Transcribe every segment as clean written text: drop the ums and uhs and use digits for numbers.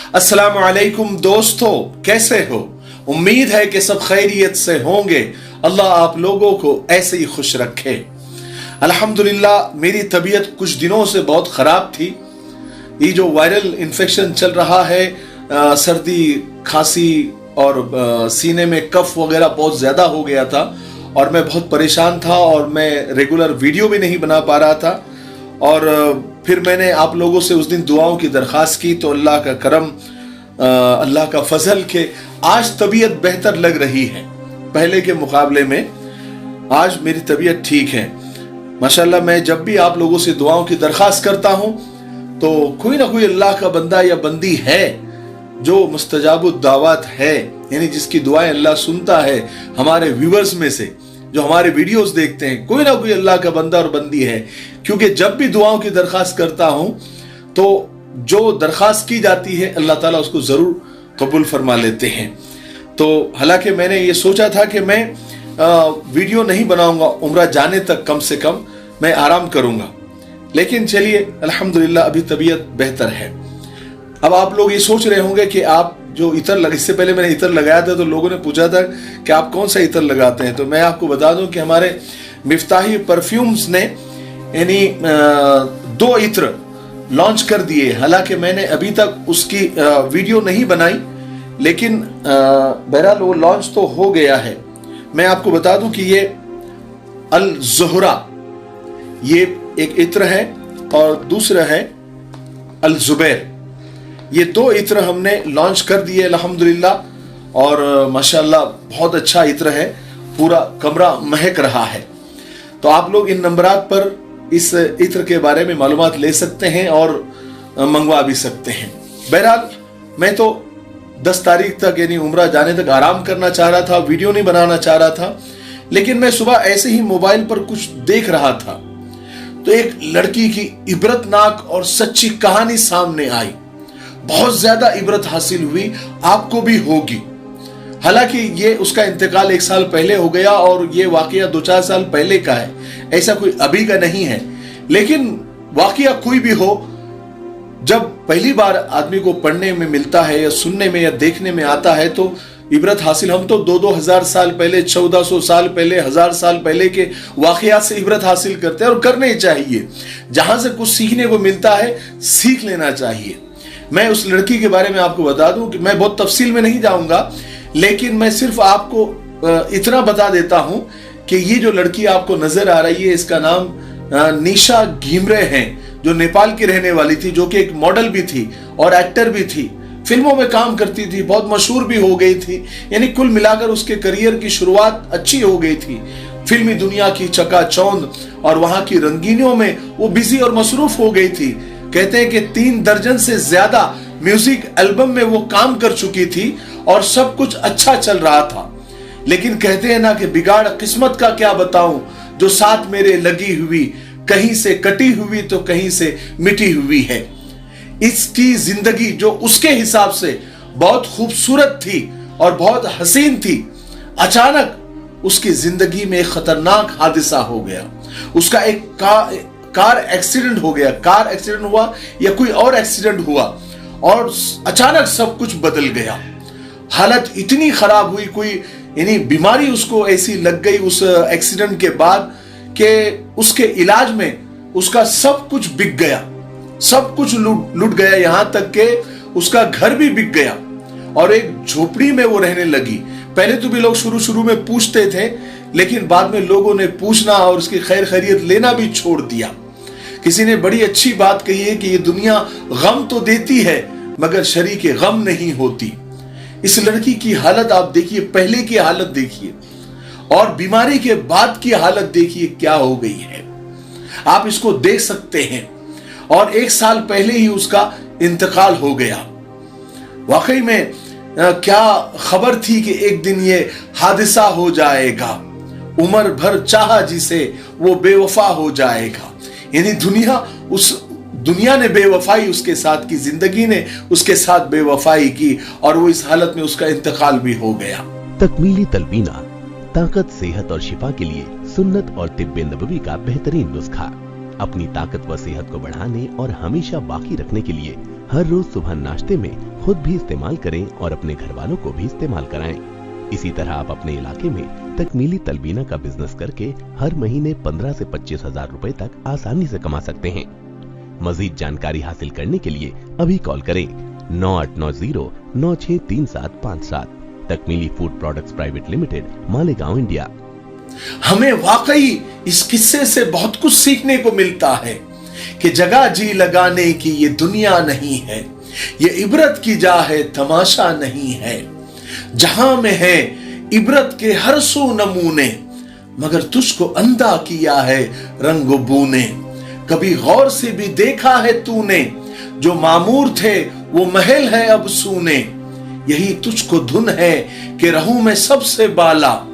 अस्सलाम वालेकुम दोस्तों, कैसे हो? उम्मीद है कि सब खैरियत से होंगे। अल्लाह आप लोगों को ऐसे ही खुश रखे। अल्हम्दुलिल्लाह, मेरी तबीयत कुछ दिनों से बहुत ख़राब थी। ये जो वायरल इन्फेक्शन चल रहा है, सर्दी खांसी और सीने में कफ वगैरह बहुत ज़्यादा हो गया था और मैं बहुत परेशान था और मैं रेगुलर वीडियो भी नहीं बना पा रहा था। और फिर मैंने आप लोगों से उस दिन दुआओं की दरख्वास्त की तो अल्लाह का करम, अल्लाह का फजल के आज तबीयत बेहतर लग रही है। पहले के मुकाबले में आज मेरी तबीयत ठीक है माशाल्लाह। मैं जब भी आप लोगों से दुआओं की दरख्वास्त करता हूं तो कोई ना कोई अल्लाह का बंदा या बंदी है जो मुस्तजाबुद दावत है, यानी जिसकी दुआएं अल्लाह सुनता है। हमारे व्यूअर्स में से जो हमारे वीडियोस देखते हैं, कोई ना कोई अल्लाह का बंदा और बंदी है, क्योंकि जब भी दुआओं की दरख्वास्त करता हूं तो जो दरख्वास्त की जाती है अल्लाह ताला उसको जरूर कबूल फरमा लेते हैं। तो हालांकि मैंने ये सोचा था कि मैं वीडियो नहीं बनाऊंगा, उम्रा जाने तक कम से कम मैं आराम करूंगा, लेकिन चलिए अल्हम्दुलिल्लाह अभी तबीयत बेहतर है। अब आप लोग ये सोच रहे होंगे कि आप जो इतर इससे पहले मैंने इतर लगाया था तो लोगों ने पूछा था कि आप कौन सा इतर लगाते हैं। तो मैं आपको बता दूं कि हमारे मिफ्ताही परफ्यूम्स ने यानी 2 इत्र लॉन्च कर दिए। हालांकि मैंने अभी तक उसकी वीडियो नहीं बनाई, लेकिन बहरहाल वो लॉन्च तो हो गया है। मैं आपको बता दूं कि ये अल ज़ुहरा ये एक इत्र है और दूसरा है अल ज़ुबैर। ये 2 इत्र हमने लॉन्च कर दिए अल्हम्दुलिल्लाह और माशाल्लाह बहुत अच्छा इत्र है, पूरा कमरा महक रहा है। तो आप लोग इन नंबरात पर इस इत्र के बारे में मालूमात ले सकते हैं और मंगवा भी सकते हैं। बहरहाल मैं तो 10 तारीख तक यानी उम्रा जाने तक आराम करना चाह रहा था, वीडियो नहीं बनाना चाह रहा था। लेकिन मैं सुबह ऐसे ही मोबाइल पर कुछ देख रहा था तो एक लड़की की इबरतनाक और सच्ची कहानी सामने आई। बहुत ज्यादा इबरत हासिल हुई, आपको भी होगी। हालांकि ये उसका इंतकाल 1 साल पहले हो गया और ये वाकया 2-4 साल पहले का है, ऐसा कोई अभी का नहीं है। लेकिन वाकया कोई भी हो, जब पहली बार आदमी को पढ़ने में मिलता है या सुनने में या देखने में आता है तो इबरत हासिल, हम तो 2-2 हजार साल पहले, 1400 साल पहले, 1000 साल पहले के वाकयात से इबरत हासिल करते हैं और करने ही चाहिए। जहां से कुछ सीखने को मिलता है सीख लेना चाहिए। मैं उस लड़की के बारे में आपको बता दूं कि मैं बहुत तफसील में नहीं जाऊंगा, लेकिन मैं सिर्फ आपको इतना बता देता हूं कि ये जो लड़की आपको नजर आ रही है इसका नाम निशा घिमरे है, जो नेपाल की रहने वाली थी, जो कि एक मॉडल भी थी और एक्टर भी थी, फिल्मों में काम करती थी, बहुत मशहूर भी हो गई थी। यानी कुल मिलाकर उसके करियर की शुरुआत अच्छी हो गई थी। फिल्मी दुनिया की चकाचौंध और वहां की रंगीनियों में वो बिजी और मसरूफ हो गई थी। कहते हैं कि 3 दर्जन से ज्यादा म्यूजिक एल्बम में वो काम कर चुकी थी और सब कुछ अच्छा चल रहा था। लेकिन कहते हैं ना कि बिगाड़ किस्मत का क्या बताऊं, जो साथ मेरे लगी हुई, कहीं से कटी हुई तो कहीं से मिटी हुई है। इसकी जिंदगी जो उसके हिसाब से बहुत खूबसूरत थी और बहुत हसीन थी, अचानक उसकी जिंदगी में एक खतरनाक हादसा हो गया। उसका एक कार एक्सीडेंट हो गया, कार एक्सीडेंट हुआ या कोई और एक्सीडेंट हुआ और अचानक सब कुछ बदल गया। हालत इतनी खराब हुई, कोई यानी बीमारी उसको ऐसी लग गई उस एक्सीडेंट के बाद कि उसके इलाज में उसका सब कुछ बिक गया, सब कुछ लूट गया, यहां तक कि उसका घर भी बिक गया और एक झोपड़ी में वो रहने लगी। पहले तो भी लोग शुरू में पूछते थे, लेकिन बाद में लोगों ने पूछना और उसकी खैर खैरियत लेना भी छोड़ दिया। किसी ने बड़ी अच्छी बात कही है कि ये दुनिया गम तो देती है मगर शरीके गम नहीं होती। इस लड़की की हालत आप देखिए, पहले की हालत देखिए और बीमारी के बाद की हालत देखिए क्या हो गई है। आप इसको देख सकते हैं और 1 साल पहले ही उसका इंतकाल हो गया। वाकई में क्या खबर थी कि एक दिन ये हादसा हो जाएगा। उम्र भर चाहा जिसे वो बेवफा हो जाएगा। यानी दुनिया ने बेवफाई उसके साथ की, जिंदगी ने उसके साथ बेवफाई की और वो इस हालत में उसका इंतकाल भी हो गया। तकमीली तलबीना, ताकत, सेहत और शिफा के लिए सुन्नत और तिब्बे नबवी का बेहतरीन नुस्खा। अपनी ताकत व सेहत को बढ़ाने और हमेशा बाकी रखने के लिए हर रोज सुबह नाश्ते में खुद भी इस्तेमाल करें और अपने घर वालों को भी इस्तेमाल कराएं। इसी तरह आप अपने इलाके में तकमीली तलबीना का बिजनेस करके हर महीने 15 से 25 हजार रुपए तक आसानी से कमा सकते हैं। मजीद जानकारी हासिल करने के लिए अभी कॉल करें 9890963757। Takmeeli food products private limited, Malegaon, India. हमें वाकई इस किस्से से बहुत कुछ सीखने को मिलता है कि जगह जी लगाने की ये दुनिया नहीं है, ये इबरत की जा है, तमाशा नहीं है। जहां में है इबरत के हर सू नमूने, मगर तुझको अंधा किया है रंगो बूने। कभी गौर से भी देखा है तूने, जो मामूर थे वो महल है अब सूने। यही तुझको धुन है कि रहूं मैं सबसे बाला,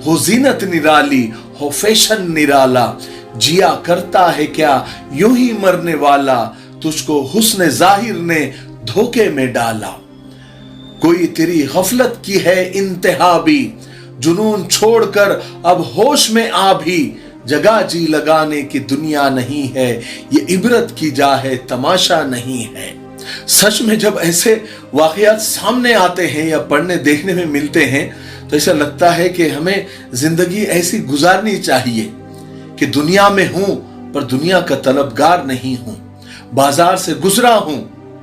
हो जीनत निराली, हो फैशन निराला। जिया करता है क्या यूं ही मरने वाला, तुझको हुस्न जाहिर ने धोखे में डाला। कोई तेरी गफलत की है इंतहा भी, जुनून छोड़कर अब होश में आ भी। जगह जी लगाने की दुनिया नहीं है, ये इबरत की जा है, तमाशा नहीं है। सच में जब ऐसे वाकयात सामने आते हैं या पढ़ने देखने में मिलते हैं तो ऐसा लगता है कि हमें जिंदगी ऐसी गुजारनी चाहिए कि दुनिया में हूं पर दुनिया का तलबगार नहीं हूं, बाजार से गुजरा हूं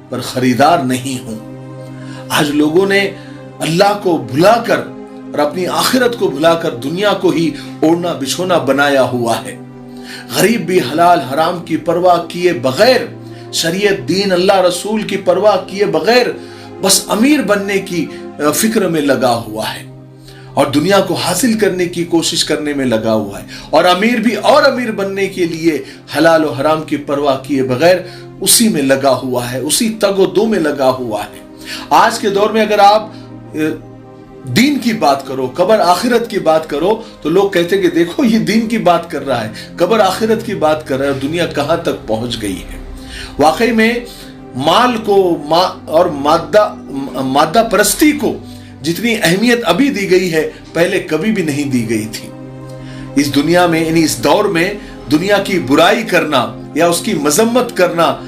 पर खरीदार नहीं हूं। आज लोगों ने अल्लाह को भुलाकर और अपनी आखिरत को भुलाकर दुनिया को ही ओढ़ना बिछोना बनाया हुआ है। गरीब भी हलाल हराम की परवाह किए बगैर, शरीयत दीन अल्लाह रसूल की परवाह किए बगैर बस अमीर बनने की फिक्र में लगा हुआ है और दुनिया को हासिल करने की कोशिश करने में लगा हुआ है। और अमीर भी और अमीर बनने के लिए हलाल और हराम की परवाह किए बगैर उसी में लगा हुआ है, उसी तगो-दो में लगा हुआ है। आज के दौर में अगर आप दीन की बात करो, कब्र आखिरत की बात करो, तो लोग कहते हैं कि देखो ये दीन की बात कर रहा है, कब्र आखिरत की बात कर रहा है, दुनिया कहां तक पहुंच गई है। वाकई में माल को और मादा परस्ती को जितनी अहमियत अभी दी गई है, पहले कभी भी नहीं दी गई थी। इस दुनिया में, यानी इस दौर में दुनिया की बुराई करना या उसकी मजम्मत करना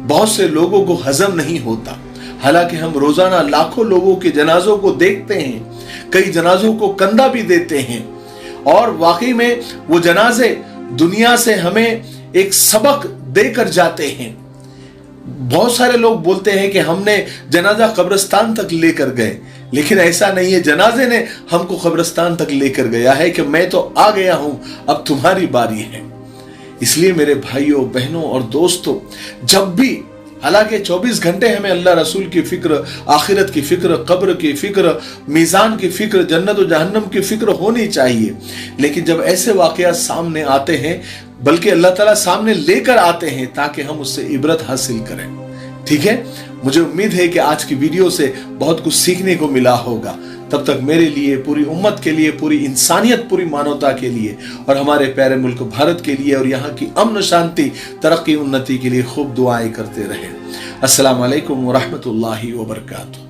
बहुत से लोगों को हजम नहीं होता। हालांकि हम रोजाना लाखों लोगों के जनाजों को देखते हैं, कई जनाजों को कंधा भी देते हैं, और वाकई में वो जनाजे दुनिया से हमें एक सबक देकर जाते हैं। बहुत सारे लोग बोलते हैं कि हमने जनाजा कब्रिस्तान तक लेकर गए, लेकिन ऐसा नहीं है। जनाजे ने हमको कब्रिस्तान तक लेकर गया है कि मैं तो आ गया हूं, अब तुम्हारी बारी है। इसलिए मेरे भाइयों बहनों और दोस्तों, जब भी, हालांकि 24 घंटे हमें अल्लाह रसूल की फिक्र, आखिरत की फिक्र, कब्र की फिक्र, मीज़ान की फिक्र, जन्नत और जहन्नम की फिक्र होनी चाहिए, लेकिन जब ऐसे वाकयात सामने आते हैं, बल्कि अल्लाह ताला सामने लेकर आते हैं ताकि हम उससे इबरत हासिल करें। ठीक है, मुझे उम्मीद है कि आज की वीडियो से बहुत कुछ सीखने को मिला होगा। तब तक मेरे लिए, पूरी उम्मत के लिए, पूरी इंसानियत, पूरी मानवता के लिए और हमारे प्यारे मुल्क भारत के लिए और यहाँ की अमन शांति, तरक्की, उन्नति के लिए खूब दुआएं करते रहे। अस्सलाम वालेकुम व रहमतुल्लाहि व बरकातुहू।